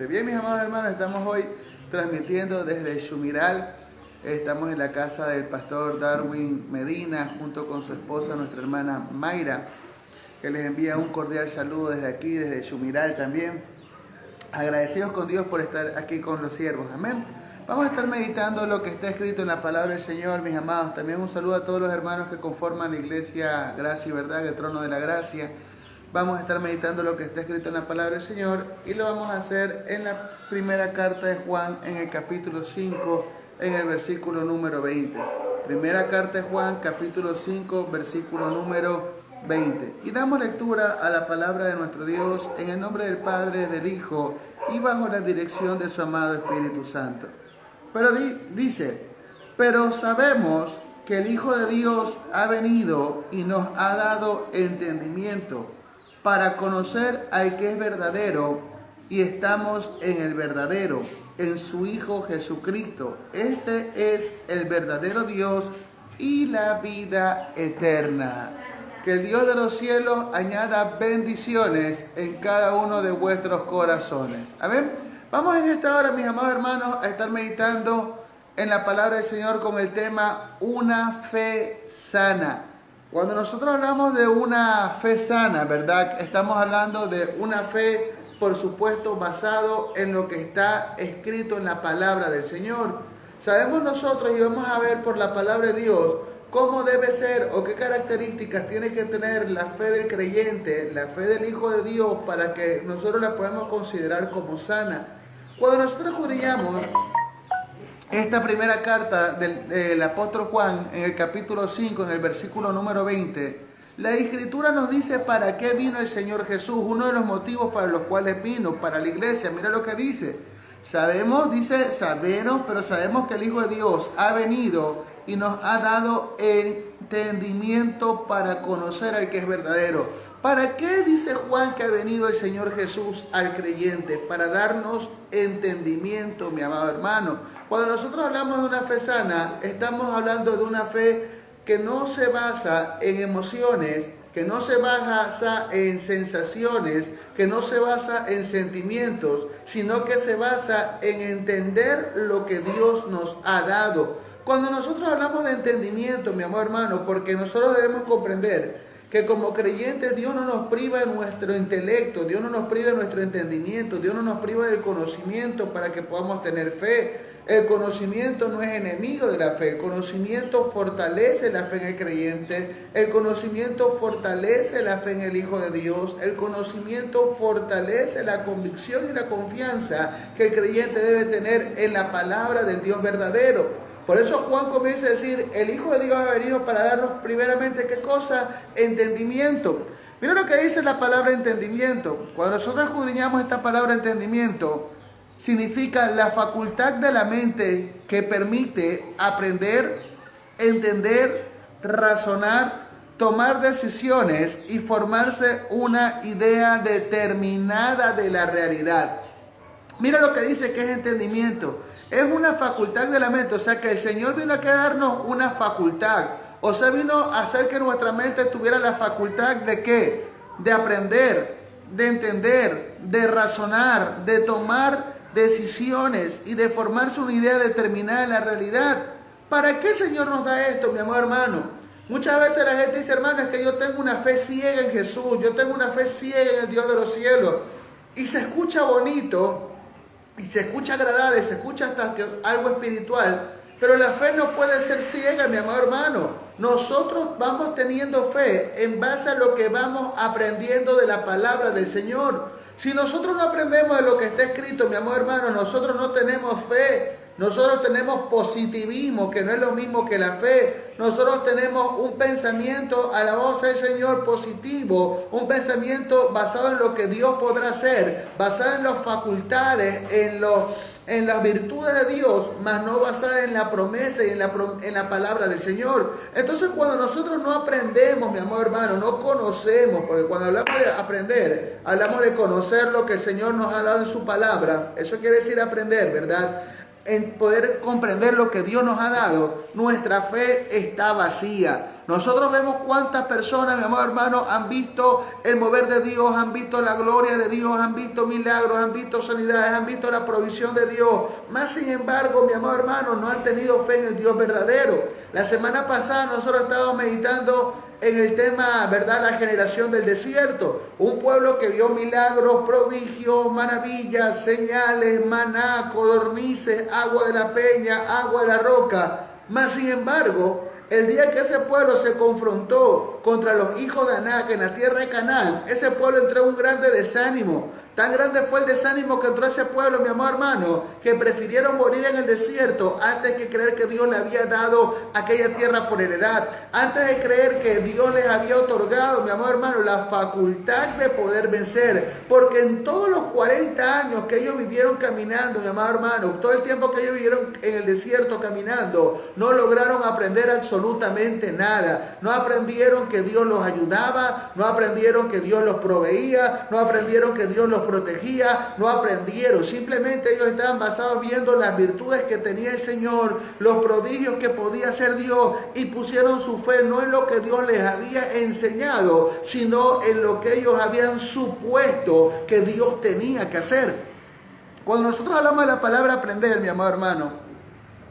presente. Bien, mis amados hermanos, estamos hoy transmitiendo desde Shumiral. Estamos en la casa del pastor Darwin Medina junto con su esposa, nuestra hermana Mayra, que les envía un cordial saludo desde aquí, desde Shumiral también. Agradecidos con Dios por estar aquí con los siervos. Amén. Vamos a estar meditando lo que está escrito en la palabra del Señor, mis amados. También un saludo a todos los hermanos que conforman la iglesia Gracia y Verdad, el trono de la gracia. Vamos a estar meditando lo que está escrito en la palabra del Señor y lo vamos a hacer en la primera carta de Juan, en el capítulo 5, en el versículo número 20. Primera carta de Juan, capítulo 5, versículo número 20. Y damos lectura a la palabra de nuestro Dios en el nombre del Padre, del Hijo y bajo la dirección de su amado Espíritu Santo. Pero dice, pero sabemos que el Hijo de Dios ha venido y nos ha dado entendimiento para conocer al que es verdadero, y estamos en el verdadero, en su Hijo Jesucristo. Este es el verdadero Dios y la vida eterna. Que el Dios de los cielos añada bendiciones en cada uno de vuestros corazones. Amén. Vamos en esta hora, mis amados hermanos, a estar meditando en la palabra del Señor con el tema una fe sana. Cuando nosotros hablamos de una fe sana, ¿verdad? Estamos hablando de una fe, por supuesto, basado en lo que está escrito en la palabra del Señor. Sabemos nosotros, y vamos a ver por la palabra de Dios, cómo debe ser o qué características tiene que tener la fe del creyente, la fe del Hijo de Dios, para que nosotros la podamos considerar como sana. Cuando nosotros escudriñamos esta primera carta del apóstol Juan, en el capítulo 5, en el versículo número 20, la Escritura nos dice para qué vino el Señor Jesús, uno de los motivos para los cuales vino, para la iglesia. Mira lo que dice. Sabemos que el Hijo de Dios ha venido y nos ha dado entendimiento para conocer al que es verdadero. ¿Para qué dice Juan que ha venido el Señor Jesús al creyente? Para darnos entendimiento, mi amado hermano. Cuando nosotros hablamos de una fe sana, estamos hablando de una fe que no se basa en emociones, que no se basa en sensaciones, que no se basa en sentimientos, sino que se basa en entender lo que Dios nos ha dado. Cuando nosotros hablamos de entendimiento, mi amado hermano, porque nosotros debemos comprender que como creyentes Dios no nos priva de nuestro intelecto, Dios no nos priva de nuestro entendimiento, Dios no nos priva del conocimiento para que podamos tener fe. El conocimiento no es enemigo de la fe, el conocimiento fortalece la fe en el creyente, el conocimiento fortalece la fe en el Hijo de Dios, el conocimiento fortalece la convicción y la confianza que el creyente debe tener en la palabra del Dios verdadero. Por eso Juan comienza a decir, el Hijo de Dios ha venido para darnos primeramente, ¿qué cosa? Entendimiento. Mira lo que dice la palabra entendimiento. Cuando nosotros escudriñamos esta palabra entendimiento, significa la facultad de la mente que permite aprender, entender, razonar, tomar decisiones y formarse una idea determinada de la realidad. Mira lo que dice que es entendimiento. Es una facultad de la mente, o sea que el Señor vino a darnos una facultad. O sea, vino a hacer que nuestra mente tuviera la facultad de ¿qué? De aprender, de entender, de razonar, de tomar decisiones y de formarse una idea determinada de la realidad. ¿Para qué el Señor nos da esto, mi amado hermano? Muchas veces la gente dice, hermano, es que yo tengo una fe ciega en Jesús, yo tengo una fe ciega en el Dios de los cielos. Y se escucha bonito, y se escucha agradable, se escucha hasta algo espiritual, pero la fe no puede ser ciega, mi amado hermano. Nosotros vamos teniendo fe en base a lo que vamos aprendiendo de la palabra del Señor. Si nosotros no aprendemos de lo que está escrito, mi amado hermano, nosotros no tenemos fe. Nosotros tenemos positivismo, que no es lo mismo que la fe. Nosotros tenemos un pensamiento, alabado sea el Señor, positivo, un pensamiento basado en lo que Dios podrá hacer, basado en las facultades, en las virtudes de Dios, mas no basada en la promesa y en la palabra del Señor. Entonces, cuando nosotros no aprendemos, mi amado hermano, no conocemos, porque cuando hablamos de aprender, hablamos de conocer lo que el Señor nos ha dado en su palabra. Eso quiere decir aprender, ¿verdad? en poder comprender lo que Dios nos ha dado, nuestra fe está vacía. Nosotros vemos cuántas personas, mi amado hermano, han visto el mover de Dios, han visto la gloria de Dios, han visto milagros, han visto sanidades, han visto la provisión de Dios. Más sin embargo, mi amado hermano, no han tenido fe en el Dios verdadero. La semana pasada nosotros estábamos meditando en el tema, ¿verdad?, la generación del desierto. Un pueblo que vio milagros, prodigios, maravillas, señales, maná, codornices, agua de la peña, agua de la roca. Más sin embargo, el día que ese pueblo se confrontó contra los hijos de Anac en la tierra de Canaán, ese pueblo entró en un grande desánimo. Tan grande fue el desánimo que entró ese pueblo, mi amado hermano, que prefirieron morir en el desierto antes que creer que Dios le había dado aquella tierra por heredad. Antes de creer que Dios les había otorgado, mi amado hermano, la facultad de poder vencer. Porque en todos los 40 años que ellos vivieron caminando, mi amado hermano, todo el tiempo que ellos vivieron en el desierto caminando, no lograron aprender absolutamente nada. No aprendieron que Dios los ayudaba, no aprendieron que Dios los proveía, no aprendieron que Dios los protegía, no aprendieron. Simplemente ellos estaban basados viendo las virtudes que tenía el Señor, los prodigios que podía hacer Dios, y pusieron su fe no en lo que Dios les había enseñado, sino en lo que ellos habían supuesto que Dios tenía que hacer. Cuando nosotros hablamos de la palabra aprender, mi amado hermano,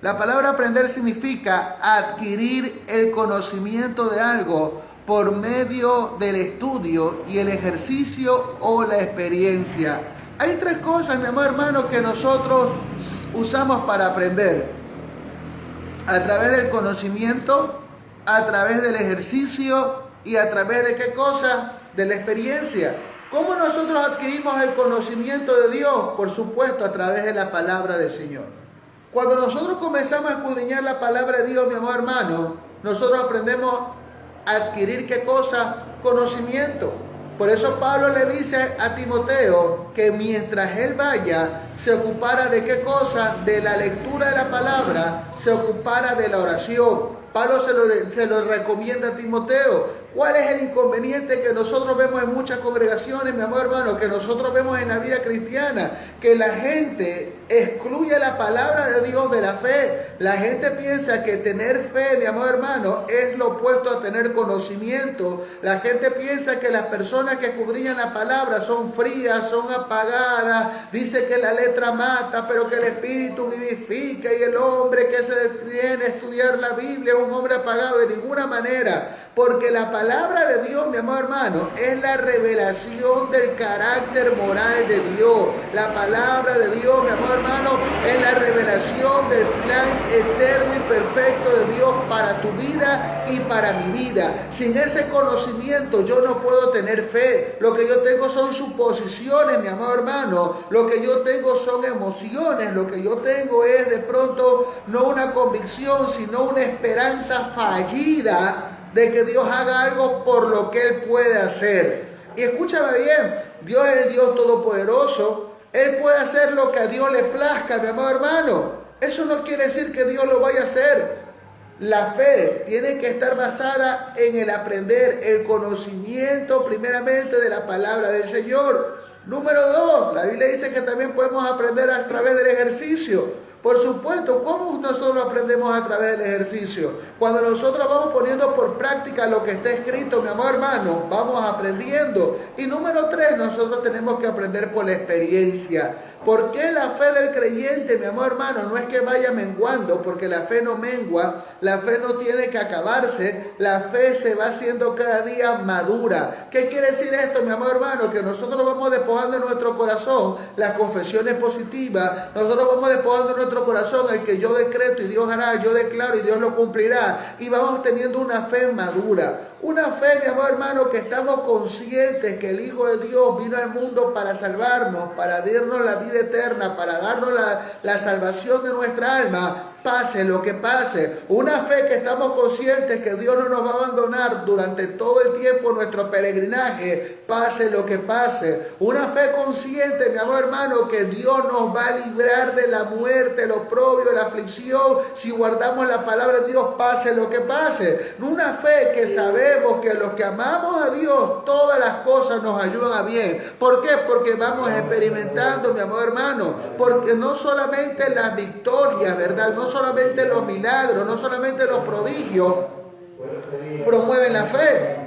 la palabra aprender significa adquirir el conocimiento de algo por medio del estudio y el ejercicio o la experiencia. Hay tres cosas, mi amado hermano, que nosotros usamos para aprender: a través del conocimiento, a través del ejercicio y a través de ¿qué cosa? De la experiencia. ¿Cómo nosotros adquirimos el conocimiento de Dios? Por supuesto, a través de la palabra del Señor. Cuando nosotros comenzamos a escudriñar la palabra de Dios, mi amado hermano, nosotros aprendemos a adquirir ¿qué cosa? Conocimiento. Por eso Pablo le dice a Timoteo que mientras él vaya, se ocupara de ¿qué cosa? De la lectura de la palabra, se ocupara de la oración. Pablo se lo recomienda a Timoteo. ¿Cuál es el inconveniente que nosotros vemos en muchas congregaciones, mi amor hermano, que nosotros vemos en la vida cristiana? Que la gente excluye la palabra de Dios de la fe. La gente piensa que tener fe, mi amor hermano, es lo opuesto a tener conocimiento. La gente piensa que las personas que escudriñan la palabra son frías, son apagadas. Dice que la letra mata, pero que el espíritu vivifica, y el hombre que se detiene a estudiar la Biblia es un hombre apagado. De ninguna manera. Porque la palabra de Dios, mi amado hermano, es la revelación del carácter moral de Dios. La palabra de Dios, mi amado hermano, es la revelación del plan eterno y perfecto de Dios para tu vida y para mi vida. Sin ese conocimiento yo no puedo tener fe. Lo que yo tengo son suposiciones, mi amado hermano. Lo que yo tengo son emociones. Lo que yo tengo es de pronto no una convicción, sino una esperanza fallida de que Dios haga algo por lo que Él puede hacer. Y escúchame bien, Dios es el Dios todopoderoso. Él puede hacer lo que a Dios le plazca, mi amado hermano. Eso no quiere decir que Dios lo vaya a hacer. La fe tiene que estar basada en el aprender, el conocimiento primeramente de la palabra del Señor. Número 2, la Biblia dice que también podemos aprender a través del ejercicio. Por supuesto, ¿cómo nosotros aprendemos a través del ejercicio? Cuando nosotros vamos poniendo por práctica lo que está escrito, mi amor hermano, vamos aprendiendo. Y número 3, nosotros tenemos que aprender por la experiencia. ¿Por qué la fe del creyente, mi amor hermano, no es que vaya menguando? Porque la fe no mengua, la fe no tiene que acabarse, la fe se va haciendo cada día madura. ¿Qué quiere decir esto, mi amor hermano? Que nosotros vamos despojando en nuestro corazón las confesiones positivas, nosotros vamos despojando en nuestro corazón el que yo decreto y Dios hará, yo declaro y Dios lo cumplirá, y vamos teniendo una fe madura. Una fe, mi amor hermano, que estamos conscientes que el Hijo de Dios vino al mundo para salvarnos, para darnos la vida eterna, para darnos la salvación de nuestra alma, pase lo que pase. Una fe que estamos conscientes que Dios no nos va a abandonar durante todo el tiempo de nuestro peregrinaje, pase lo que pase. Una fe consciente, mi amado hermano, que Dios nos va a librar de la muerte, el oprobio, la aflicción, si guardamos la palabra de Dios, pase lo que pase. Una fe que sabemos que los que amamos a Dios, todas las cosas nos ayudan a bien. ¿Por qué? Porque vamos experimentando, mi amado hermano, porque no solamente las victorias, ¿verdad? No solamente los milagros, no solamente los prodigios promueven la fe,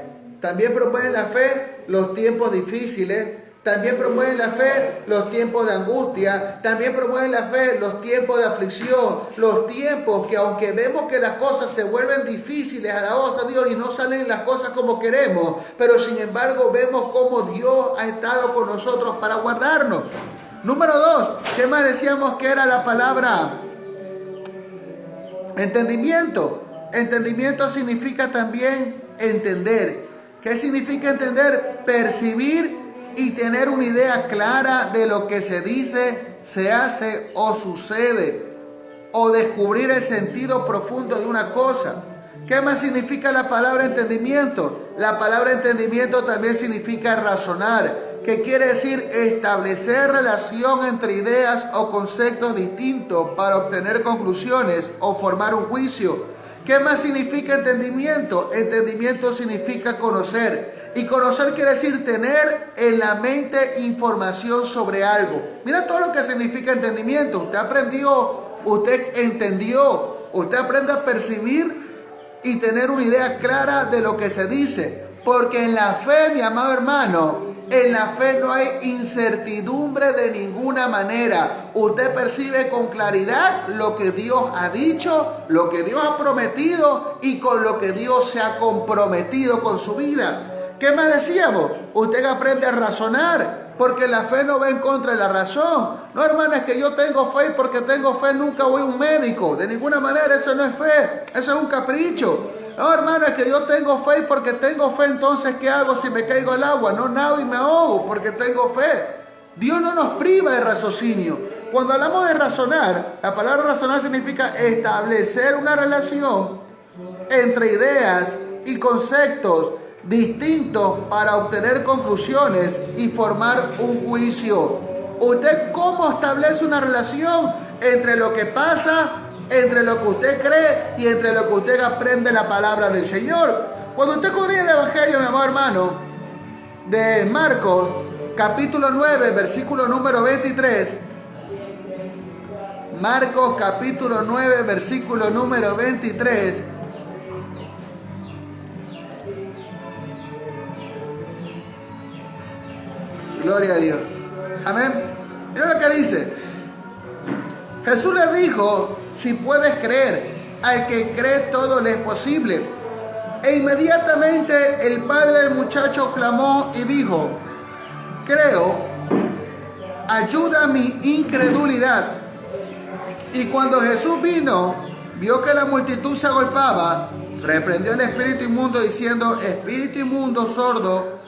también promueven la fe los tiempos difíciles, también promueven la fe los tiempos de angustia, también promueven la fe los tiempos de aflicción, los tiempos que aunque vemos que las cosas se vuelven difíciles, alabamos a Dios y no salen las cosas como queremos, pero sin embargo vemos cómo Dios ha estado con nosotros para guardarnos. Número 2, ¿qué más decíamos que era la palabra? Entendimiento. Entendimiento significa también entender. ¿Qué significa entender? Percibir y tener una idea clara de lo que se dice, se hace o sucede, o descubrir el sentido profundo de una cosa. ¿Qué más significa la palabra entendimiento? La palabra entendimiento también significa razonar, que quiere decir establecer relación entre ideas o conceptos distintos para obtener conclusiones o formar un juicio. ¿Qué más significa entendimiento? Entendimiento significa conocer. Y conocer quiere decir tener en la mente información sobre algo. Mira todo lo que significa entendimiento. Usted aprendió, usted entendió, usted aprende a percibir y tener una idea clara de lo que se dice. Porque en la fe, mi amado hermano, en la fe no hay incertidumbre de ninguna manera. Usted percibe con claridad lo que Dios ha dicho, lo que Dios ha prometido y con lo que Dios se ha comprometido con su vida. ¿Qué más decíamos? Usted aprende a razonar, porque la fe no va en contra de la razón. No, hermano, es que yo tengo fe y porque tengo fe nunca voy a un médico. De ninguna manera, eso no es fe, eso es un capricho. No, hermano, es que yo tengo fe y porque tengo fe, entonces ¿qué hago si me caigo al agua? No nado y me ahogo porque tengo fe. Dios no nos priva de raciocinio. Cuando hablamos de razonar, la palabra razonar significa establecer una relación entre ideas y conceptos distintos para obtener conclusiones y formar un juicio. ¿Usted cómo establece una relación entre lo que pasa, entre lo que usted cree y entre lo que usted aprende la palabra del Señor? Cuando usted corría el Evangelio, mi amado hermano, de Marcos, capítulo 9, versículo número 23. Marcos, capítulo 9, versículo número 23. Gloria a Dios. Amén. Mira lo que dice. Jesús le dijo, si puedes creer, al que cree todo le es posible. E inmediatamente el padre del muchacho clamó y dijo, creo, ayuda mi incredulidad. Y cuando Jesús vino, vio que la multitud se agolpaba, reprendió el espíritu inmundo diciendo, espíritu inmundo sordo,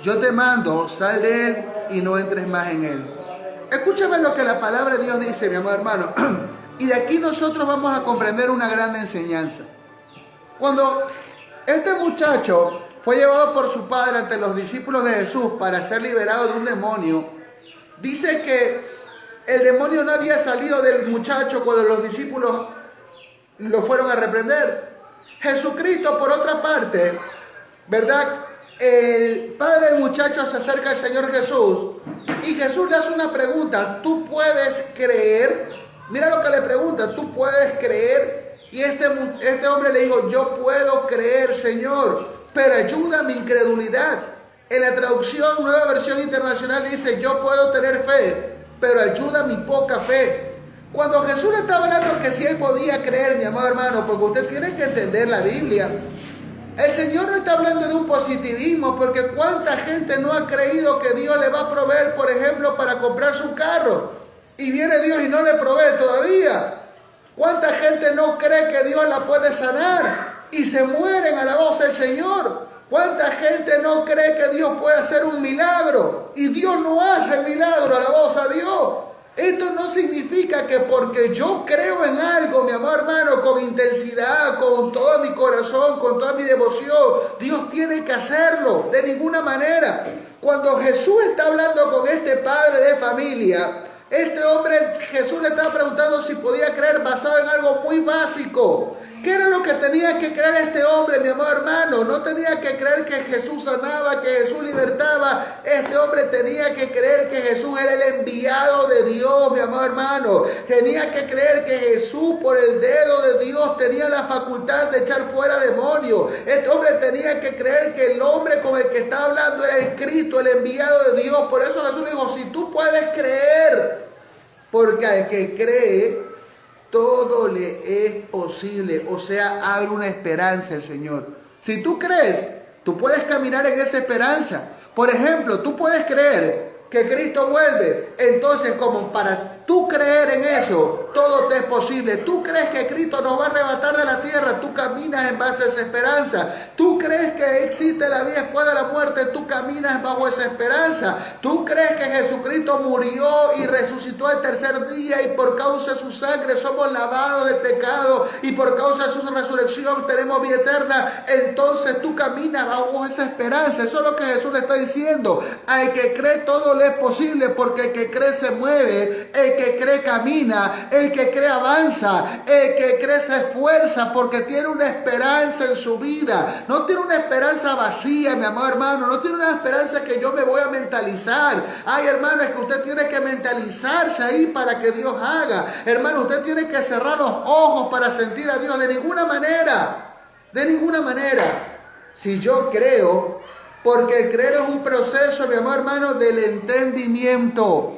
yo te mando, sal de él y no entres más en él. Escúchame lo que la palabra de Dios dice, mi amado hermano. Y de aquí nosotros vamos a comprender una gran enseñanza. Cuando este muchacho fue llevado por su padre ante los discípulos de Jesús para ser liberado de un demonio, dice que el demonio no había salido del muchacho cuando los discípulos lo fueron a reprender. Jesucristo, por otra parte, ¿verdad? El padre del muchacho se acerca al Señor Jesús y Jesús le hace una pregunta. ¿Tú puedes creer? Mira lo que le pregunta. ¿Tú puedes creer? Y este hombre le dijo, yo puedo creer, Señor, pero ayuda a mi incredulidad. En la traducción, Nueva Versión Internacional dice, yo puedo tener fe, pero ayuda a mi poca fe. Cuando Jesús le estaba hablando que si él podía creer, mi amado hermano, porque usted tiene que entender la Biblia, el Señor no está hablando de un positivismo, porque cuánta gente no ha creído que Dios le va a proveer, por ejemplo, para comprar su carro, y viene Dios y no le provee todavía. Cuánta gente no cree que Dios la puede sanar y se mueren a la voz del Señor. Cuánta gente no cree que Dios puede hacer un milagro y Dios no hace el milagro, a la voz a Dios. Esto no significa que porque yo creo en algo, mi amado hermano, con intensidad, con todo mi corazón, con toda mi devoción, Dios tiene que hacerlo, de ninguna manera. Cuando Jesús está hablando con este padre de familia, este hombre, Jesús le estaba preguntando si podía creer basado en algo muy básico. ¿Qué era lo que tenía que creer este hombre, mi amado hermano? No tenía que creer que Jesús sanaba, que Jesús libertaba. Este hombre tenía que creer que Jesús era el enviado de Dios, mi amado hermano. Tenía que creer que Jesús, por el dedo de Dios, tenía la facultad de echar fuera demonios. Este hombre tenía que creer que el hombre con el que está hablando era el Cristo, el enviado de Dios. Por eso Jesús le dijo, si tú puedes creer, porque al que cree, todo le es posible. O sea, abre una esperanza el Señor. Si tú crees, tú puedes caminar en esa esperanza. Por ejemplo, tú puedes creer que Cristo vuelve. Entonces, como para tú creer en eso, todo te es posible. Tú crees que Cristo nos va a arrebatar de la tierra, tú caminas en base a esa esperanza. Tú crees que existe la vida después de la muerte, tú caminas bajo esa esperanza. Tú crees que Jesucristo murió y resucitó el tercer día y por causa de su sangre somos lavados del pecado y por causa de su resurrección tenemos vida eterna. Entonces tú caminas bajo esa esperanza. Eso es lo que Jesús le está diciendo. Al que cree todo le es posible, porque el que cree se mueve, el que cree camina, el que cree avanza, el que cree se esfuerza, porque tiene una esperanza en su vida. No tiene una esperanza vacía, mi amado hermano. No tiene una esperanza que yo me voy a mentalizar. Ay, hermano, es que usted tiene que mentalizarse ahí para que Dios haga. Hermano, usted tiene que cerrar los ojos para sentir a Dios. De ninguna manera. De ninguna manera. Si yo creo, porque el creer es un proceso, mi amado hermano, del entendimiento.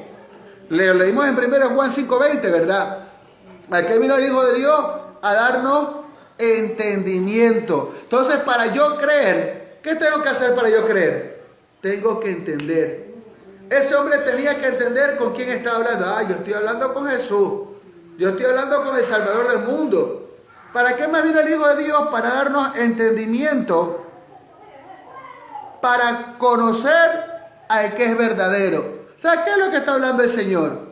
Leímos en 1 Juan 5:20, ¿verdad? ¿A qué vino el Hijo de Dios? A darnos entendimiento. Entonces, para yo creer, ¿qué tengo que hacer para yo creer? Tengo que entender. Ese hombre tenía que entender con quién estaba hablando. Ah, yo estoy hablando con Jesús. Yo estoy hablando con el Salvador del mundo. ¿Para qué me vino el Hijo de Dios? Para darnos entendimiento, para conocer al que es verdadero. O sea, ¿qué es lo que está hablando el Señor?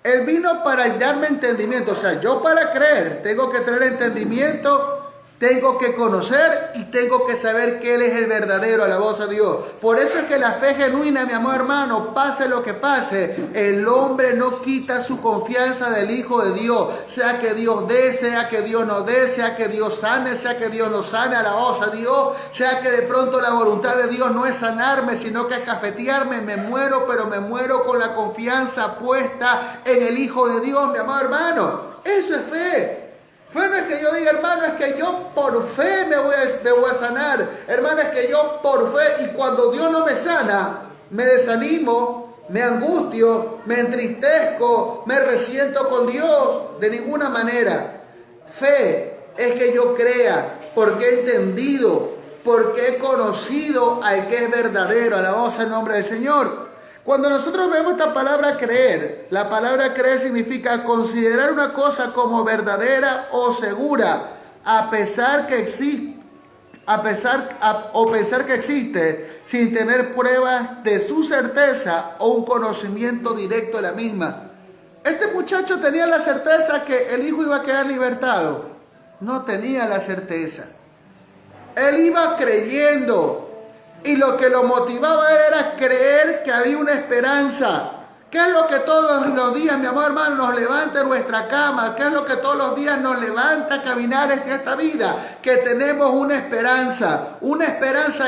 Él vino para darme entendimiento. O sea, yo para creer tengo que tener entendimiento, tengo que conocer y tengo que saber que Él es el verdadero, alabados a Dios. Por eso es que la fe genuina, mi amado hermano, pase lo que pase, el hombre no quita su confianza del Hijo de Dios. Sea que Dios dé, sea que Dios no dé, sea que Dios sane, sea que Dios no sane, alabados a Dios. Sea que de pronto la voluntad de Dios no es sanarme, sino que es cafetearme. Me muero, pero me muero con la confianza puesta en el Hijo de Dios, mi amado hermano. Eso es fe. Fe no es que yo diga, hermano, es que yo por fe me voy a sanar. Hermano, es que yo por fe, y cuando Dios no me sana, me desanimo, me angustio, me entristezco, me resiento con Dios. De ninguna manera. Fe es que yo crea, porque he entendido, porque he conocido al que es verdadero. Alabado sea el nombre del Señor. Cuando nosotros vemos esta palabra creer, la palabra creer significa considerar una cosa como verdadera o segura, pensar que existe sin tener pruebas de su certeza o un conocimiento directo de la misma. Este muchacho tenía la certeza que el hijo iba a quedar libertado. No tenía la certeza. Él iba creyendo. Y lo que lo motivaba a él era creer que había una esperanza. ¿Qué es lo que todos los días, mi amor hermano, nos levanta en nuestra cama? ¿Qué es lo que todos los días nos levanta a caminar en esta vida? Que tenemos una esperanza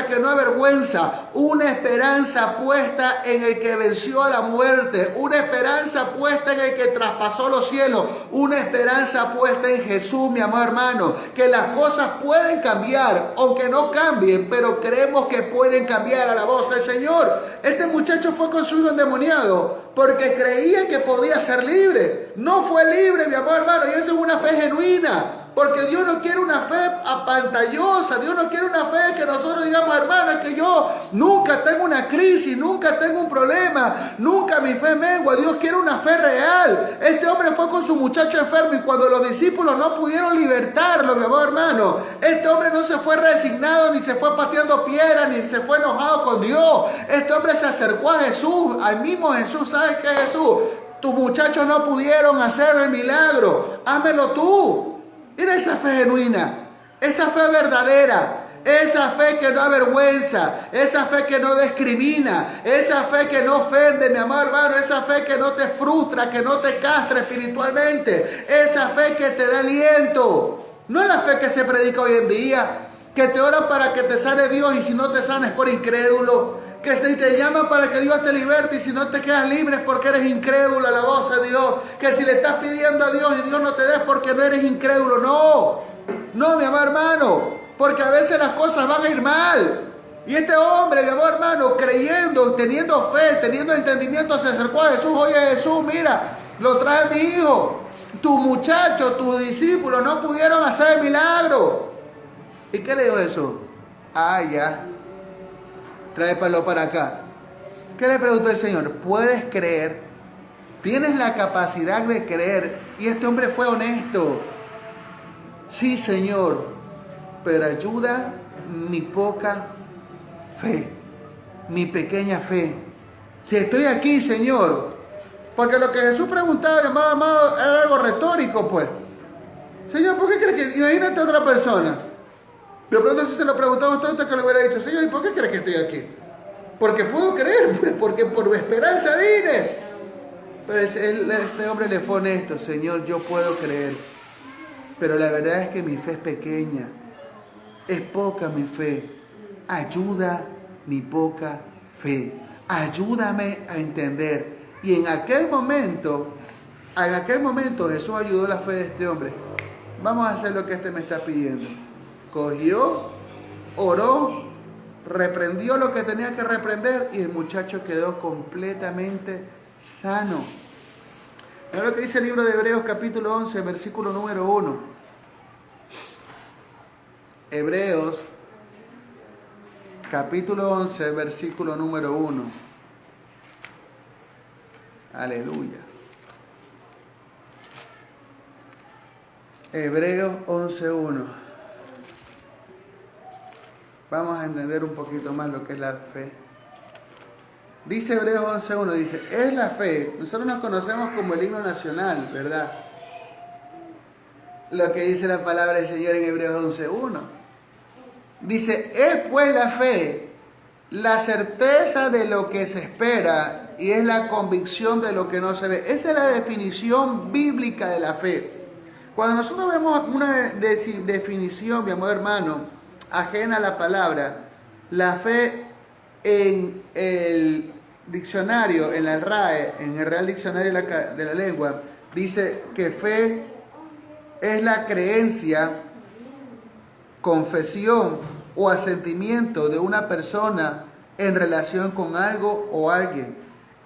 que no avergüenza, una esperanza puesta en el que venció a la muerte, una esperanza puesta en el que traspasó los cielos, una esperanza puesta en Jesús, mi amor hermano, que las cosas pueden cambiar, aunque no cambien, pero creemos que pueden cambiar a la voz del Señor. Este muchacho fue con su hijo endemoniado porque creía que podía ser libre. No fue libre, mi amor hermano, y eso es una fe genuina. Porque Dios no quiere una fe apantallosa. Dios no quiere una fe que nosotros digamos, hermano, es que yo nunca tengo una crisis, nunca tengo un problema, nunca mi fe mengua. Dios quiere una fe real. Este hombre fue con su muchacho enfermo y cuando los discípulos no pudieron libertarlo, mi amor hermano, este hombre no se fue resignado, ni se fue pateando piedras, ni se fue enojado con Dios. Este hombre se acercó a Jesús, al mismo Jesús. ¿Sabes qué es Jesús? tus muchachos no pudieron hacer el milagro, házmelo tú. Mira esa fe genuina, esa fe verdadera. Esa fe que no avergüenza, esa fe que no discrimina, esa fe que no ofende, mi amado hermano, esa fe que no te frustra, que no te castra espiritualmente, esa fe que te da aliento. No es la fe que se predica hoy en día, que te oran para que te sane Dios y si no te sanes por incrédulo, que te llaman para que Dios te liberte y si no te quedas libre es porque eres incrédulo a la voz de Dios, que si le estás pidiendo a Dios y Dios no te des porque no eres incrédulo. No, mi amado hermano. Porque a veces las cosas van a ir mal. Y este hombre, mi amor hermano, creyendo, teniendo fe, teniendo entendimiento, se acercó a Jesús. Oye Jesús, mira, lo trae mi hijo. Tu muchacho, tus discípulos no pudieron hacer el milagro. ¿Y qué le dijo Jesús? Ya. Tráepalo para acá. ¿Qué le preguntó el Señor? ¿Puedes creer? ¿Tienes la capacidad de creer? Y este hombre fue honesto. Sí, Señor. Pero ayuda mi poca fe, mi pequeña fe. Si estoy aquí, Señor, porque lo que Jesús preguntaba, amado, era algo retórico, pues. Señor, ¿por qué crees que? Imagínate a otra persona. De pronto si se lo preguntaba a usted que le hubiera dicho, Señor, ¿y por qué crees que estoy aquí? Porque puedo creer, pues, porque por esperanza vine. Pero este hombre le fue honesto, Señor, yo puedo creer, pero la verdad es que mi fe es pequeña. Es poca mi fe. Ayuda mi poca fe. Ayúdame a entender. Y en aquel momento Jesús ayudó la fe de este hombre. Vamos a hacer lo que este me está pidiendo. Cogió, oró, reprendió lo que tenía que reprender y el muchacho quedó completamente sano. Mira lo que dice el libro de Hebreos capítulo 11, versículo número 1. Hebreos, capítulo 11, versículo número 1. Aleluya. Hebreos 11:1. Vamos a entender un poquito más lo que es la fe. Dice Hebreos 11:1, dice, es la fe. Nosotros nos conocemos como el himno nacional, ¿verdad? Lo que dice la palabra del Señor en Hebreos 11:1. Dice, es pues la fe, la certeza de lo que se espera y es la convicción de lo que no se ve. Esa es la definición bíblica de la fe. Cuando nosotros vemos una definición, mi amor hermano, ajena a la palabra, la fe en el diccionario, en la RAE, en el Real Diccionario de la Lengua, dice que fe es la creencia, confesión o asentimiento de una persona en relación con algo o alguien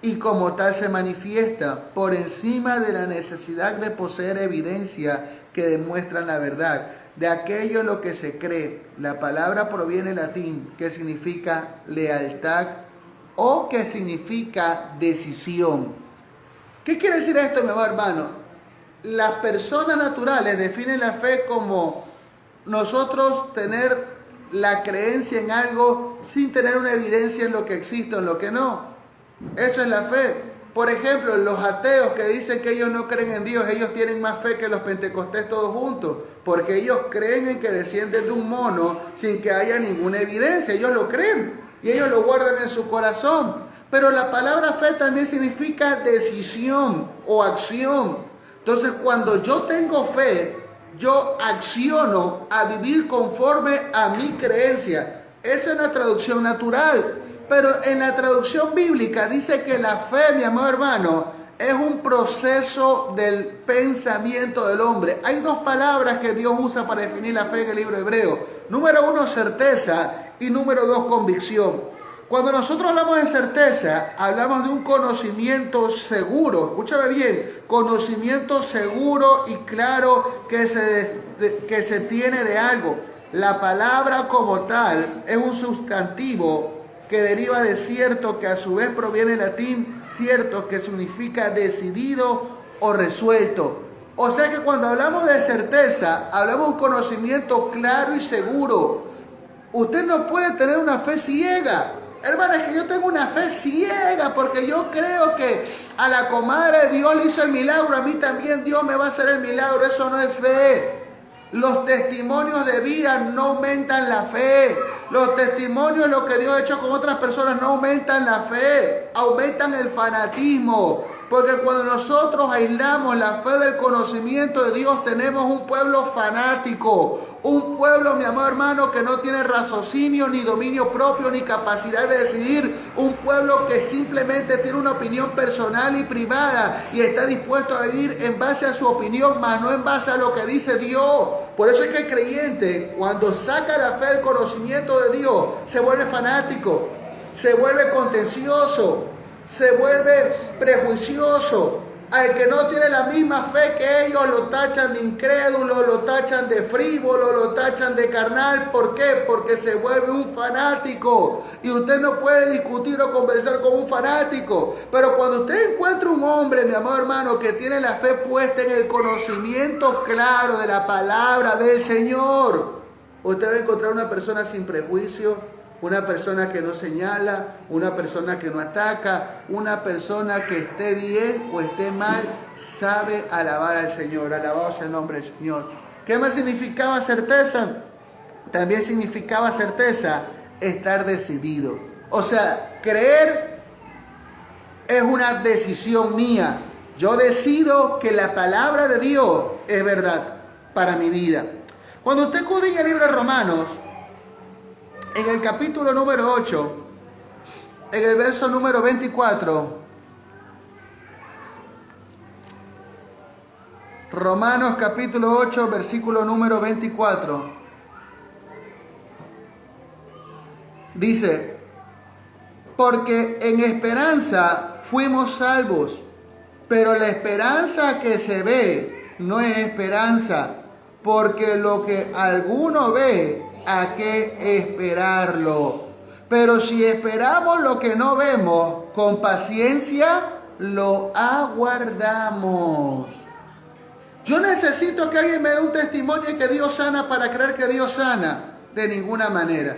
y como tal se manifiesta por encima de la necesidad de poseer evidencia que demuestran la verdad de aquello en lo que se cree. La palabra proviene del latín que significa lealtad o que significa decisión. ¿Qué quiere decir esto, mi amor hermano? Las personas naturales definen la fe como nosotros tener la creencia en algo sin tener una evidencia en lo que existe o en lo que no. Eso es la fe. Por ejemplo, los ateos que dicen que ellos no creen en Dios, ellos tienen más fe que los pentecostés todos juntos, porque ellos creen en que descienden de un mono sin que haya ninguna evidencia. Ellos lo creen y ellos lo guardan en su corazón. Pero la palabra fe también significa decisión o acción. Entonces, cuando yo tengo fe, yo acciono a vivir conforme a mi creencia. Esa es la traducción natural. Pero en la traducción bíblica dice que la fe, mi amado hermano, es un proceso del pensamiento del hombre. Hay dos palabras que Dios usa para definir la fe en el libro de Hebreos. Número 1, certeza, y número 2, convicción. Cuando nosotros hablamos de certeza, hablamos de un conocimiento seguro. Escúchame bien, conocimiento seguro y claro que se tiene de algo. La palabra como tal es un sustantivo que deriva de cierto, que a su vez proviene del latín cierto, que significa decidido o resuelto. O sea que cuando hablamos de certeza, hablamos de un conocimiento claro y seguro. Usted no puede tener una fe ciega. Hermano, es que yo tengo una fe ciega porque yo creo que a la comadre Dios le hizo el milagro, a mí también Dios me va a hacer el milagro. Eso no es fe. Los testimonios de vida no aumentan la fe. Los testimonios, lo que Dios ha hecho con otras personas, no aumentan la fe, aumentan el fanatismo. Porque cuando nosotros aislamos la fe del conocimiento de Dios, tenemos un pueblo fanático. Un pueblo, mi amado hermano, que no tiene raciocinio, ni dominio propio, ni capacidad de decidir. Un pueblo que simplemente tiene una opinión personal y privada y está dispuesto a vivir en base a su opinión, mas no en base a lo que dice Dios. Por eso es que el creyente, cuando saca la fe del conocimiento de Dios, se vuelve fanático, se vuelve contencioso, se vuelve prejuicioso. Al que no tiene la misma fe que ellos, lo tachan de incrédulo, lo tachan de frívolo, lo tachan de carnal. ¿Por qué? Porque se vuelve un fanático. Y usted no puede discutir o conversar con un fanático. Pero cuando usted encuentra un hombre, mi amado hermano, que tiene la fe puesta en el conocimiento claro de la palabra del Señor, usted va a encontrar una persona sin prejuicio, una persona que no señala, una persona que no ataca, una persona que esté bien o esté mal, sabe alabar al Señor. Alabado sea el nombre del Señor. ¿Qué más significaba certeza? También significaba certeza estar decidido. O sea, creer es una decisión mía. Yo decido que la palabra de Dios es verdad para mi vida. Cuando usted escudriña el libro de Romanos, en el capítulo número 8, en el verso número 24, Romanos capítulo 8, versículo número 24, dice: porque en esperanza fuimos salvos, pero la esperanza que se ve no es esperanza, porque lo que alguno ve, ¿a qué esperarlo? Pero si esperamos lo que no vemos, con paciencia lo aguardamos. Yo necesito que alguien me dé un testimonio de que Dios sana para creer que Dios sana. De ninguna manera.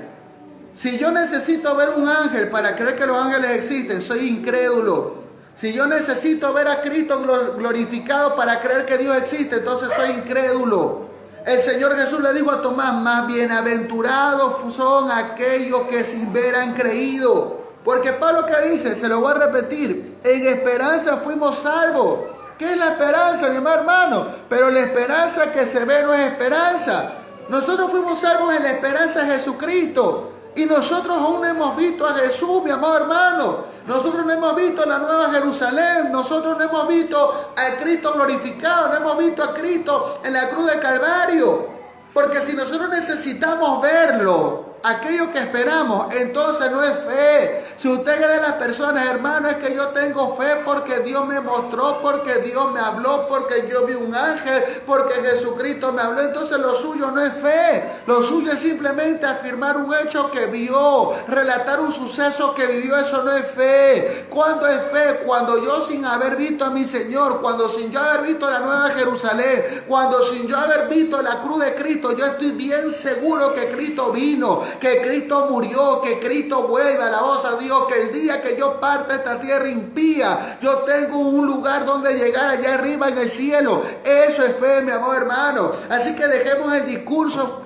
Si yo necesito ver un ángel para creer que los ángeles existen, soy incrédulo. Si yo necesito ver a Cristo glorificado para creer que Dios existe, entonces soy incrédulo. El Señor Jesús le dijo a Tomás: más bienaventurados son aquellos que sin ver han creído. Porque Pablo, ¿qué dice? Se lo voy a repetir: en esperanza fuimos salvos. ¿Qué es la esperanza, mi hermano? Pero la esperanza que se ve no es esperanza. Nosotros fuimos salvos en la esperanza de Jesucristo. Y nosotros aún no hemos visto a Jesús, mi amado hermano. Nosotros no hemos visto la nueva Jerusalén. Nosotros no hemos visto a Cristo glorificado. No hemos visto a Cristo en la cruz del Calvario. Porque si nosotros necesitamos verlo, aquello que esperamos, entonces no es fe. Si usted es de las personas, hermano, es que yo tengo fe porque Dios me mostró, porque Dios me habló, porque yo vi un ángel, porque Jesucristo me habló, entonces lo suyo no es fe. Lo suyo es simplemente afirmar un hecho que vio, relatar un suceso que vivió. Eso no es fe. ¿Cuándo es fe? Cuando yo, sin haber visto a mi Señor, cuando sin yo haber visto la nueva Jerusalén, cuando sin yo haber visto la cruz de Cristo, yo estoy bien seguro que Cristo vino, que Cristo murió, que Cristo vuelve. Alabado a Dios, que el día que yo parta esta tierra impía, yo tengo un lugar donde llegar allá arriba en el cielo. Eso es fe, mi amor hermano. Así que dejemos el discurso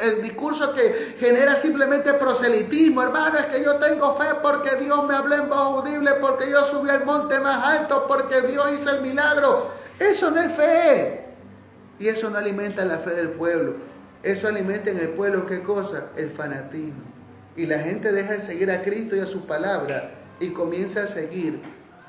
que genera simplemente proselitismo. Hermano, es que yo tengo fe porque Dios me habló en voz audible, porque yo subí al monte más alto, porque Dios hizo el milagro. Eso no es fe. Y eso no alimenta la fe del pueblo. Eso alimenta en el pueblo, ¿qué cosa? El fanatismo. Y la gente deja de seguir a Cristo y a su palabra y comienza a seguir,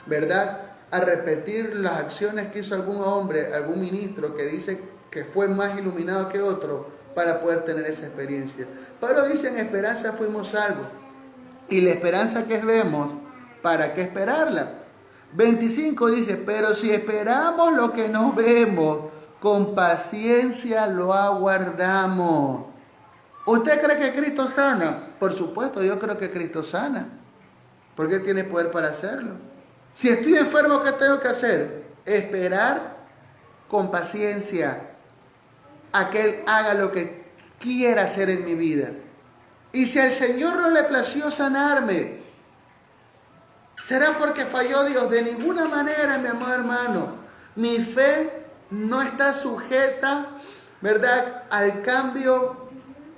¿verdad? A repetir las acciones que hizo algún hombre, algún ministro que dice que fue más iluminado que otro para poder tener esa experiencia. Pablo dice: en esperanza fuimos salvos. Y la esperanza que vemos, ¿para qué esperarla? 25 dice: pero si esperamos lo que no vemos, con paciencia lo aguardamos. ¿Usted cree que Cristo sana? Por supuesto, yo creo que Cristo sana. Porque tiene poder para hacerlo. Si estoy enfermo, ¿qué tengo que hacer? Esperar con paciencia a que Él haga lo que quiera hacer en mi vida. Y si al Señor no le plació sanarme, ¿Será porque falló Dios? De ninguna manera, mi amado hermano. Mi fe no está sujeta, ¿verdad?, al cambio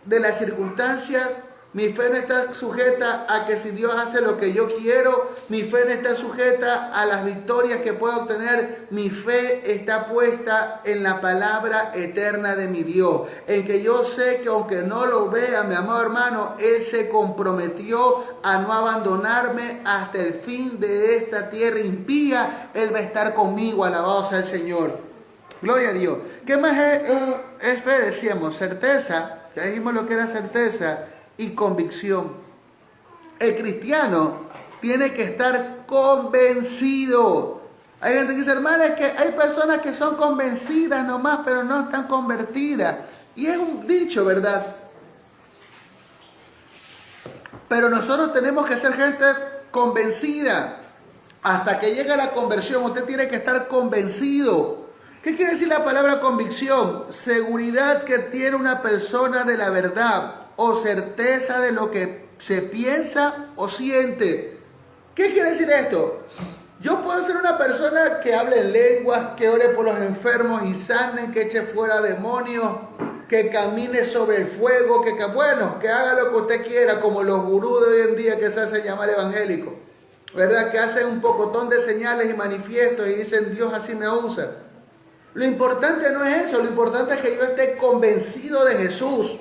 de las circunstancias. Mi fe no está sujeta a que si Dios hace lo que yo quiero. Mi fe no está sujeta a las victorias que puedo obtener. Mi fe está puesta en la palabra eterna de mi Dios. En que yo sé que aunque no lo vea, mi amado hermano, Él se comprometió a no abandonarme hasta el fin de esta tierra impía. Él va a estar conmigo, alabado sea el Señor. Gloria a Dios. ¿Qué más es fe? Decíamos, certeza. Ya dijimos lo que era certeza. Y convicción. El cristiano tiene que estar convencido. Hay gente que dice, hermano, es que hay personas que son convencidas nomás, pero no están convertidas. Y es un dicho, ¿verdad? Pero nosotros tenemos que ser gente convencida. Hasta que llegue la conversión, usted tiene que estar convencido. ¿Qué quiere decir la palabra convicción? Seguridad que tiene una persona de la verdad o certeza de lo que se piensa o siente. ¿Qué quiere decir esto? Yo puedo ser una persona que hable en lenguas, que ore por los enfermos y sanen, que eche fuera demonios, que camine sobre el fuego, que haga lo que usted quiera, como los gurús de hoy en día que se hacen llamar evangélicos, ¿verdad? Que hacen un pocotón de señales y manifiestos y dicen, Dios así me usa. Lo importante no es eso, lo importante es que yo esté convencido de Jesús.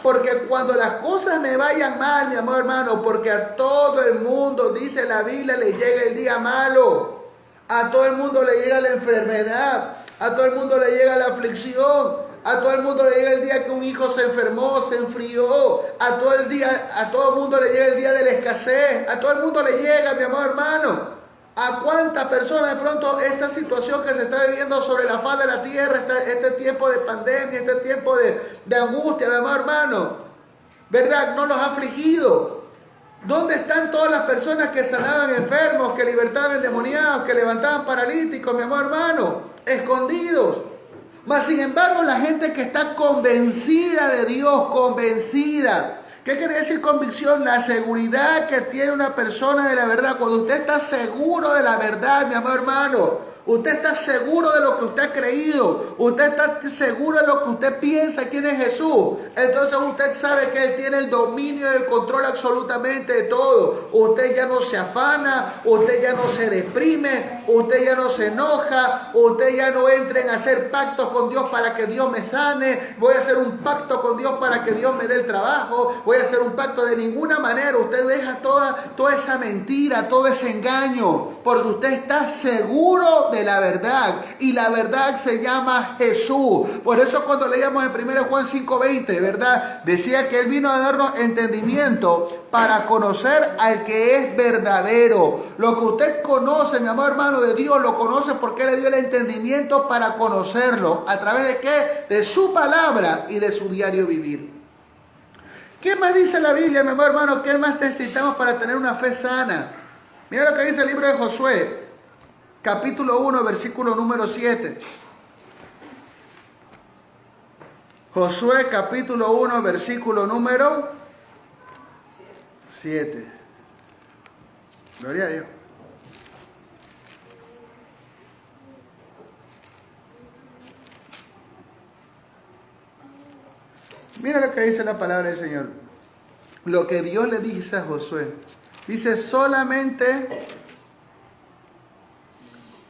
Porque cuando las cosas me vayan mal, mi amor hermano, porque a todo el mundo, dice la Biblia, le llega el día malo. A todo el mundo le llega la enfermedad. A todo el mundo le llega la aflicción. A todo el mundo le llega el día que un hijo se enfermó, se enfrió. A todo el mundo le llega el día de la escasez. A todo el mundo le llega, mi amor hermano. ¿A cuántas personas de pronto esta situación que se está viviendo sobre la faz de la tierra, este tiempo de pandemia, este tiempo de angustia, mi amor hermano, ¿verdad?, no los ha afligido? ¿Dónde están todas las personas que sanaban enfermos, que libertaban endemoniados, que levantaban paralíticos, mi amor hermano? Escondidos. Mas sin embargo, la gente que está convencida de Dios, convencida. ¿Qué quiere decir convicción? La seguridad que tiene una persona de la verdad. Cuando usted está seguro de la verdad, mi amor hermano, usted está seguro de lo que usted ha creído, usted está seguro de lo que usted piensa, quién es Jesús, entonces usted sabe que Él tiene el dominio y el control absolutamente de todo. Usted ya no se afana, usted ya no se deprime, usted ya no se enoja, usted ya no entra en hacer pactos con Dios para que Dios me sane, voy a hacer un pacto con Dios para que Dios me dé el trabajo, voy a hacer un pacto. De ninguna manera. Usted deja toda esa mentira, todo ese engaño, porque usted está seguro de la verdad, y la verdad se llama Jesús. Por eso cuando leíamos en 1 Juan 5:20, ¿verdad?, decía que Él vino a darnos entendimiento para conocer al que es verdadero. Lo que usted conoce, mi amor hermano, de Dios, lo conoce porque Él le dio el entendimiento para conocerlo. ¿A través de qué? De su palabra y de su diario vivir. ¿Qué más dice la Biblia, mi amor hermano? ¿Qué más necesitamos para tener una fe sana? Mira lo que dice el libro de Josué, capítulo 1, versículo número 7. Josué, capítulo 1, versículo número 7. Gloria a Dios. Mira lo que dice la palabra del Señor. Lo que Dios le dice a Josué. Dice, solamente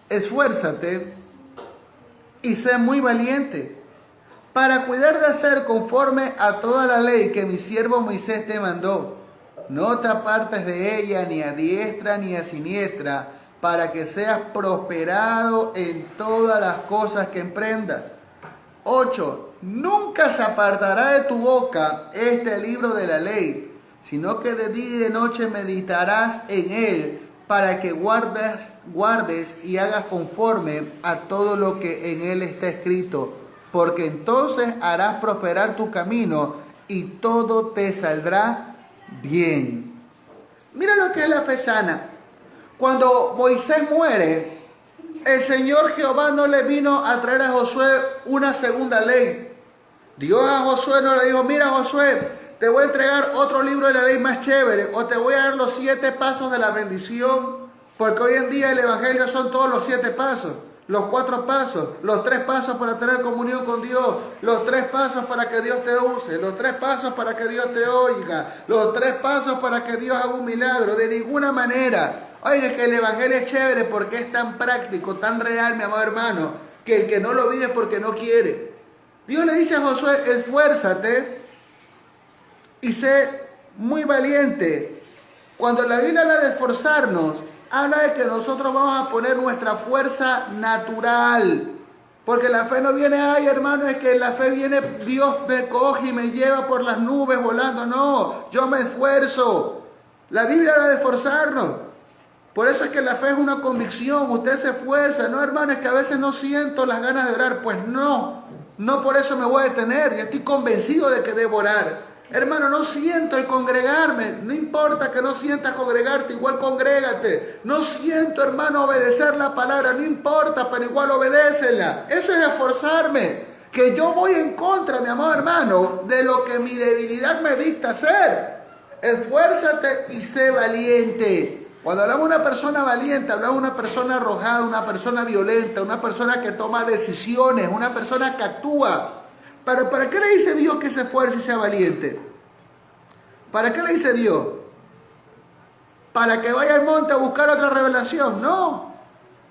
esfuérzate y sé muy valiente para cuidar de hacer conforme a toda la ley que mi siervo Moisés te mandó. No te apartes de ella ni a diestra ni a siniestra, para que seas prosperado en todas las cosas que emprendas. 8. Nunca se apartará de tu boca este libro de la ley, sino que de día y de noche meditarás en él, para que guardes y hagas conforme a todo lo que en él está escrito, porque entonces harás prosperar tu camino y todo te saldrá bien. Mira lo que es la fe sana. Cuando Moisés muere, el Señor Jehová no le vino a traer a Josué una segunda ley. Dios a Josué no le dijo, mira Josué, te voy a entregar otro libro de la ley más chévere, o te voy a dar los 7 pasos de la bendición, Porque hoy en día el Evangelio son todos los 7 pasos, los 4 pasos, los 3 pasos para tener comunión con Dios, los 3 pasos para que Dios te use, los 3 pasos para que Dios te oiga, los 3 pasos para que Dios haga un milagro. De ninguna manera. Oye, es que el Evangelio es chévere porque es tan práctico, tan real, mi amado hermano, que el que no lo vive es porque no quiere. Dios le dice a Josué, esfuérzate y sé muy valiente. Cuando la Biblia habla de esforzarnos, habla de que nosotros vamos a poner nuestra fuerza natural. Porque la fe no viene, ay hermano, es que la fe viene, Dios me coge y me lleva por las nubes volando. No, yo me esfuerzo. La Biblia habla de esforzarnos. Por eso es que la fe es una convicción, usted se esfuerza. No, hermano, es que a veces no siento las ganas de orar. Pues no por eso me voy a detener. Yo estoy convencido de que debo orar. Hermano, no siento el congregarme. No importa que no sientas congregarte, igual congrégate. No siento, hermano, obedecer la palabra. No importa, pero igual obedécela. Eso es esforzarme. Que yo voy en contra, mi amado hermano, de lo que mi debilidad me dicta hacer. Esfuérzate y sé valiente. Cuando hablamos de una persona valiente, hablamos de una persona arrojada, una persona violenta, una persona que toma decisiones, una persona que actúa. ¿Para qué le dice Dios que se esfuerce y sea valiente? ¿Para qué le dice Dios? ¿Para que vaya al monte a buscar otra revelación? No,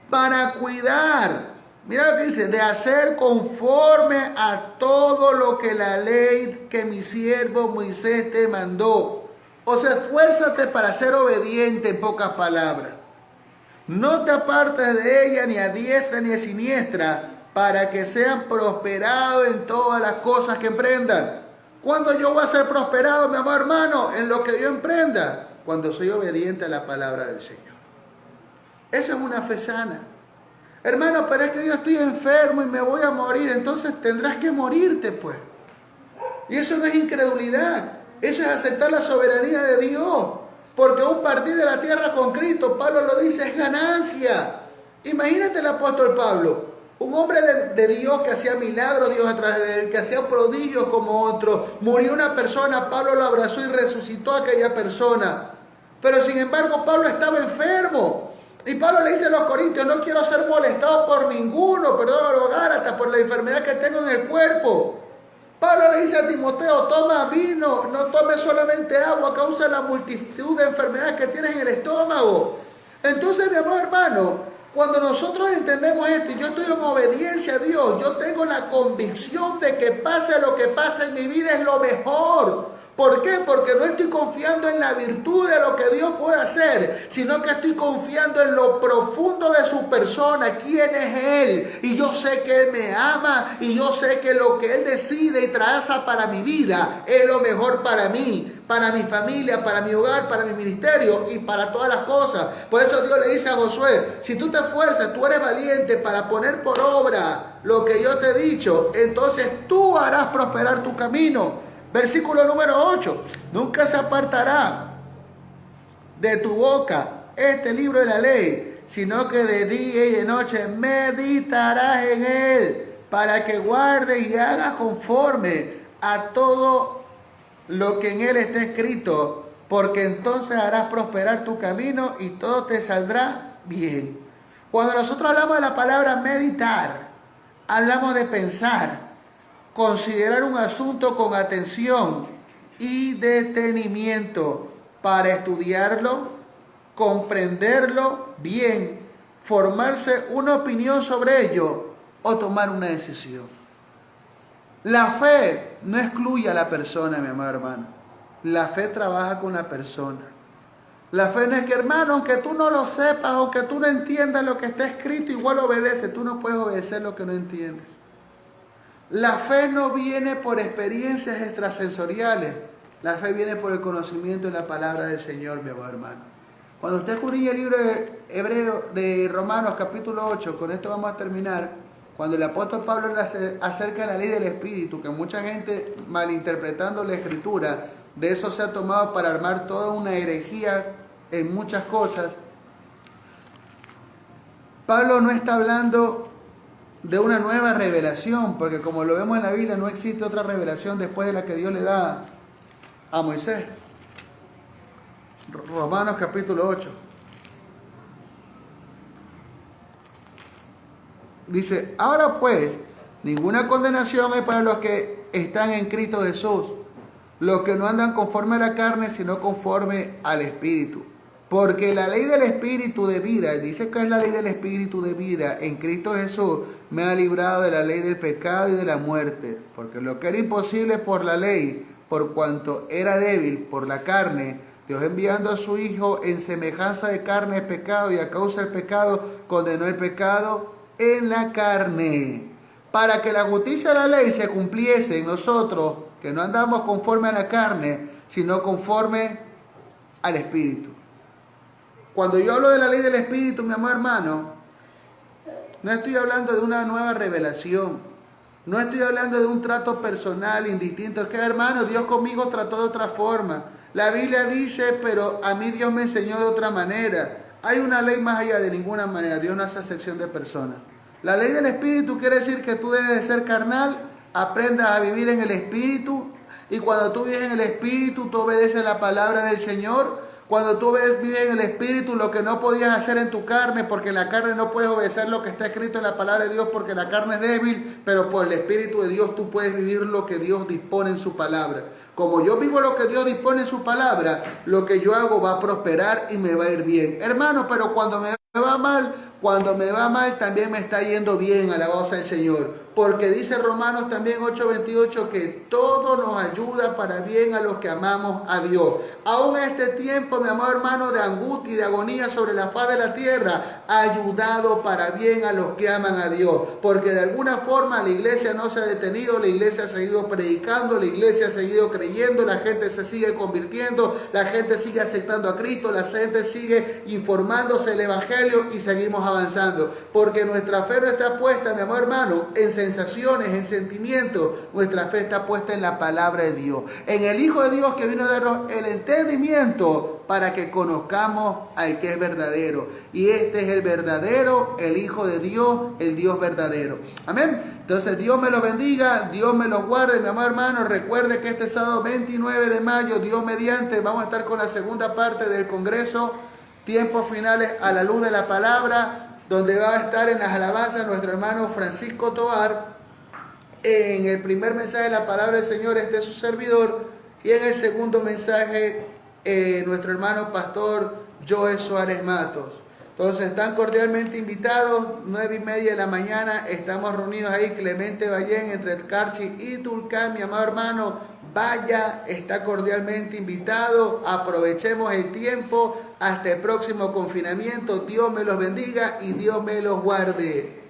para cuidar. Mira lo que dice, de hacer conforme a todo lo que la ley que mi siervo Moisés te mandó. O sea, esfuérzate para ser obediente, en pocas palabras. No te apartes de ella ni a diestra ni a siniestra, para que sean prosperados en todas las cosas que emprendan. ¿Cuándo yo voy a ser prosperado, mi amado hermano? En lo que yo emprenda. Cuando soy obediente a la palabra del Señor. Eso es una fe sana. Hermano, pero es que yo estoy enfermo y me voy a morir. Entonces tendrás que morirte, pues. Y eso no es incredulidad. Eso es aceptar la soberanía de Dios. Porque un partir de la tierra con Cristo, Pablo lo dice, es ganancia. Imagínate el apóstol Pablo, un hombre de Dios que hacía milagros, Dios a través de él, que hacía prodigios como otros. Murió una persona, Pablo lo abrazó y resucitó a aquella persona. Pero sin embargo, Pablo estaba enfermo. Y Pablo le dice a los corintios, no quiero ser molestado por ninguno, perdón a los gálatas, por la enfermedad que tengo en el cuerpo. Pablo le dice a Timoteo, toma vino, no tomes solamente agua a causa de la multitud de enfermedades que tienes en el estómago. Entonces, mi amor hermano, cuando nosotros entendemos esto y yo estoy en obediencia a Dios, yo tengo la convicción de que pase lo que pase en mi vida es lo mejor. ¿Por qué? Porque no estoy confiando en la virtud de lo que Dios puede hacer, sino que estoy confiando en lo profundo de su persona, quién es Él. Y yo sé que Él me ama y yo sé que lo que Él decide y traza para mi vida es lo mejor para mí, para mi familia, para mi hogar, para mi ministerio y para todas las cosas. Por eso Dios le dice a Josué, si tú te esfuerzas, tú eres valiente para poner por obra lo que yo te he dicho, entonces tú harás prosperar tu camino. Versículo número 8. Nunca se apartará de tu boca este libro de la ley, sino que de día y de noche meditarás en él, para que guardes y hagas conforme a todo lo que en él está escrito, porque entonces harás prosperar tu camino y todo te saldrá bien. Cuando nosotros hablamos de la palabra meditar, hablamos de pensar, considerar un asunto con atención y detenimiento para estudiarlo, comprenderlo bien, formarse una opinión sobre ello o tomar una decisión. La fe no excluye a la persona, mi amado hermano. La fe trabaja con la persona. La fe no es que, hermano, aunque tú no lo sepas, aunque tú no entiendas lo que está escrito, igual obedece. Tú no puedes obedecer lo que no entiendes. La fe no viene por experiencias extrasensoriales. La fe viene por el conocimiento de la palabra del Señor, mi amado hermano. Cuando usted escudriña el libro de Romanos capítulo 8, con esto vamos a terminar, cuando el apóstol Pablo habla acerca de la ley del Espíritu, que mucha gente malinterpretando la Escritura, de eso se ha tomado para armar toda una herejía en muchas cosas. Pablo no está hablando de una nueva revelación, porque como lo vemos en la Biblia, no existe otra revelación después de la que Dios le da a Moisés. Romanos capítulo 8. Dice, ahora pues, ninguna condenación hay para los que están en Cristo Jesús, los que no andan conforme a la carne, sino conforme al Espíritu. Porque la ley del Espíritu de vida, dice que es la ley del Espíritu de vida en Cristo Jesús, me ha librado de la ley del pecado y de la muerte. Porque lo que era imposible por la ley, por cuanto era débil por la carne, Dios enviando a su Hijo en semejanza de carne de pecado y a causa del pecado, condenó el pecado en la carne. Para que la justicia de la ley se cumpliese en nosotros, que no andamos conforme a la carne, sino conforme al Espíritu. Cuando yo hablo de la ley del Espíritu, mi amado hermano, no estoy hablando de una nueva revelación. No estoy hablando de un trato personal, indistinto. Es que, hermano, Dios conmigo trató de otra forma. La Biblia dice, pero a mí Dios me enseñó de otra manera. Hay una ley más allá de ninguna manera. Dios no hace acepción de personas. La ley del Espíritu quiere decir que tú debes de ser carnal, aprendas a vivir en el Espíritu. Y cuando tú vives en el Espíritu, tú obedeces la palabra del Señor. Cuando tú vives en el Espíritu, lo que no podías hacer en tu carne, porque en la carne no puedes obedecer lo que está escrito en la palabra de Dios, porque la carne es débil, pero por el Espíritu de Dios tú puedes vivir lo que Dios dispone en su palabra. Como yo vivo lo que Dios dispone en su palabra, lo que yo hago va a prosperar y me va a ir bien. Hermano, pero cuando me va mal, también me está yendo bien, alabado sea el Señor. Porque dice Romanos también 8:28 que todo nos ayuda para bien a los que amamos a Dios. Aún en este tiempo, mi amado hermano, de angustia y de agonía sobre la faz de la tierra, ha ayudado para bien a los que aman a Dios. Porque de alguna forma la iglesia no se ha detenido, la iglesia ha seguido predicando, la iglesia ha seguido creyendo, la gente se sigue convirtiendo, la gente sigue aceptando a Cristo, la gente sigue informándose del Evangelio y seguimos avanzando. Porque nuestra fe no está puesta, mi amado hermano, en sensaciones, en sentimientos. Nuestra fe está puesta en la palabra de Dios, en el Hijo de Dios que vino a darnos el entendimiento para que conozcamos al que es verdadero. Y este es el verdadero, el Hijo de Dios, el Dios verdadero. Amén. Entonces Dios me lo bendiga, Dios me lo guarde, mi amado hermano. Recuerde que este sábado 29 de mayo, Dios mediante, vamos a estar con la segunda parte del Congreso, tiempos finales a la luz de la palabra, donde va a estar en las alabanzas nuestro hermano Francisco Tovar. En el primer mensaje de la palabra del Señor es de su servidor, y en el segundo mensaje nuestro hermano pastor Joe Suárez Matos. Entonces están cordialmente invitados, 9:30 de la mañana, estamos reunidos ahí, Clemente Ballén, entre Carchi y Tulcán, mi amado hermano, vaya, está cordialmente invitado, aprovechemos el tiempo, hasta el próximo confinamiento, Dios me los bendiga y Dios me los guarde.